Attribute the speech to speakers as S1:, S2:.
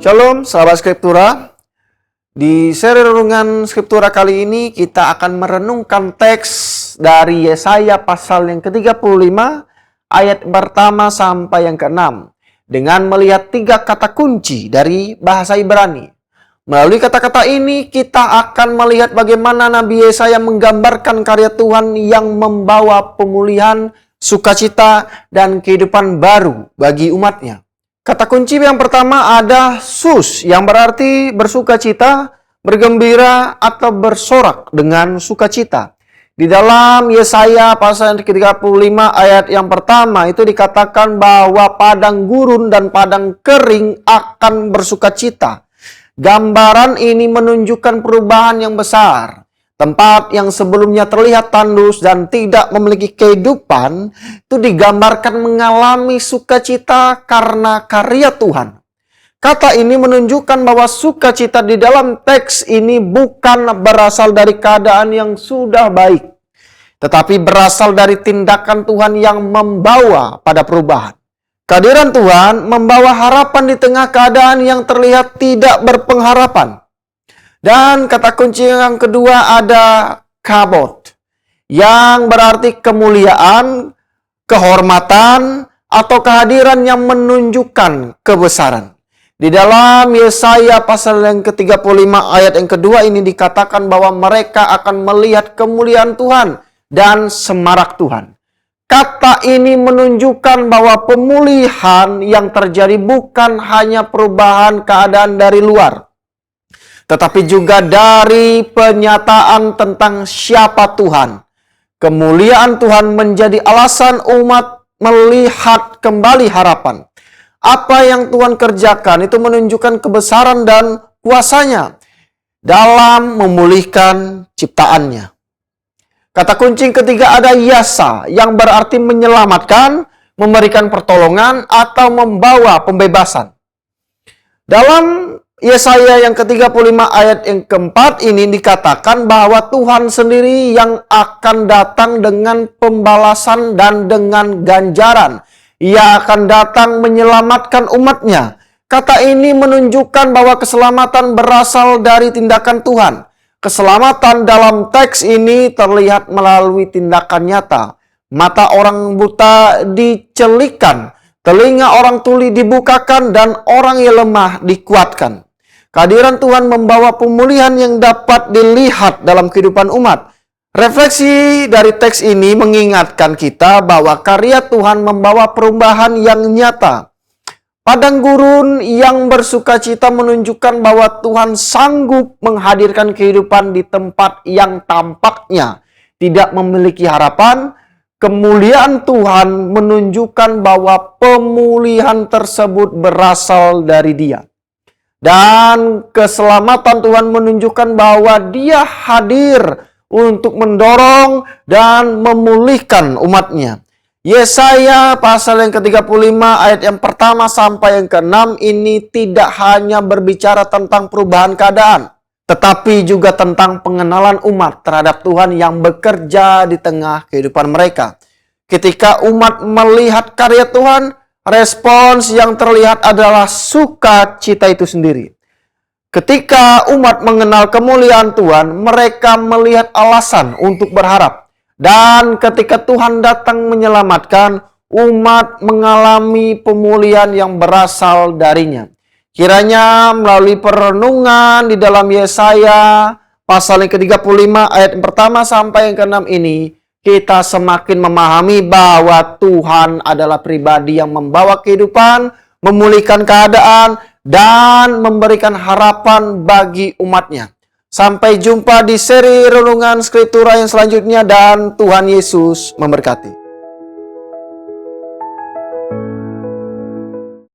S1: Shalom, sahabat Skriptura. Di seri renungan Skriptura kali ini kita akan merenungkan teks dari Yesaya pasal yang ke-35 ayat pertama sampai yang ke-6 dengan melihat 3 kata kunci dari bahasa Ibrani. Melalui kata-kata ini kita akan melihat bagaimana Nabi Yesaya menggambarkan karya Tuhan yang membawa pemulihan, sukacita, dan kehidupan baru bagi umatnya. Kata kunci yang pertama ada sus, yang berarti bersukacita, bergembira, atau bersorak dengan sukacita. Di dalam Yesaya pasal yang ke-35 ayat yang pertama itu dikatakan bahwa padang gurun dan padang kering akan bersukacita. Gambaran ini menunjukkan perubahan yang besar. Tempat yang sebelumnya terlihat tandus dan tidak memiliki kehidupan, itu digambarkan mengalami sukacita karena karya Tuhan. Kata ini menunjukkan bahwa sukacita di dalam teks ini bukan berasal dari keadaan yang sudah baik, tetapi berasal dari tindakan Tuhan yang membawa pada perubahan. Kehadiran Tuhan membawa harapan di tengah keadaan yang terlihat tidak berpengharapan. Dan kata kunci yang kedua ada kabod, yang berarti kemuliaan, kehormatan, atau kehadiran yang menunjukkan kebesaran. Di dalam Yesaya pasal yang ke-35 ayat yang kedua ini dikatakan bahwa mereka akan melihat kemuliaan Tuhan dan semarak Tuhan. Kata ini menunjukkan bahwa pemulihan yang terjadi bukan hanya perubahan keadaan dari luar, tetapi juga dari penyataan tentang siapa Tuhan. Kemuliaan Tuhan menjadi alasan umat melihat kembali harapan. Apa yang Tuhan kerjakan itu menunjukkan kebesaran dan kuasanya dalam memulihkan ciptaannya. Kata kunci ketiga ada yasa, yang berarti menyelamatkan, memberikan pertolongan, atau membawa pembebasan. Dalam Yesaya yang ke-35 ayat yang keempat ini dikatakan bahwa Tuhan sendiri yang akan datang dengan pembalasan dan dengan ganjaran. Ia akan datang menyelamatkan umatnya. Kata ini menunjukkan bahwa keselamatan berasal dari tindakan Tuhan. Keselamatan dalam teks ini terlihat melalui tindakan nyata. Mata orang buta dicelikan, telinga orang tuli dibukakan, dan orang yang lemah dikuatkan. Kehadiran Tuhan membawa pemulihan yang dapat dilihat dalam kehidupan umat. Refleksi dari teks ini mengingatkan kita bahwa karya Tuhan membawa perubahan yang nyata. Padang gurun yang bersukacita menunjukkan bahwa Tuhan sanggup menghadirkan kehidupan di tempat yang tampaknya tidak memiliki harapan. Kemuliaan Tuhan menunjukkan bahwa pemulihan tersebut berasal dari Dia. Dan keselamatan Tuhan menunjukkan bahwa Dia hadir untuk mendorong dan memulihkan umatnya. Yesaya pasal yang ke-35 ayat yang pertama sampai yang ke-6 ini tidak hanya berbicara tentang perubahan keadaan, tetapi juga tentang pengenalan umat terhadap Tuhan yang bekerja di tengah kehidupan mereka. Ketika umat melihat karya Tuhan, respons yang terlihat adalah sukacita itu sendiri. Ketika umat mengenal kemuliaan Tuhan, mereka melihat alasan untuk berharap. Dan ketika Tuhan datang menyelamatkan, umat mengalami pemulihan yang berasal darinya. Kiranya melalui perenungan di dalam Yesaya pasal yang ke-35 ayat yang pertama sampai yang ke-6 ini, kita semakin memahami bahwa Tuhan adalah pribadi yang membawa kehidupan, memulihkan keadaan, dan memberikan harapan bagi umatnya. Sampai jumpa di seri renungan Skriptura yang selanjutnya, dan Tuhan Yesus memberkati.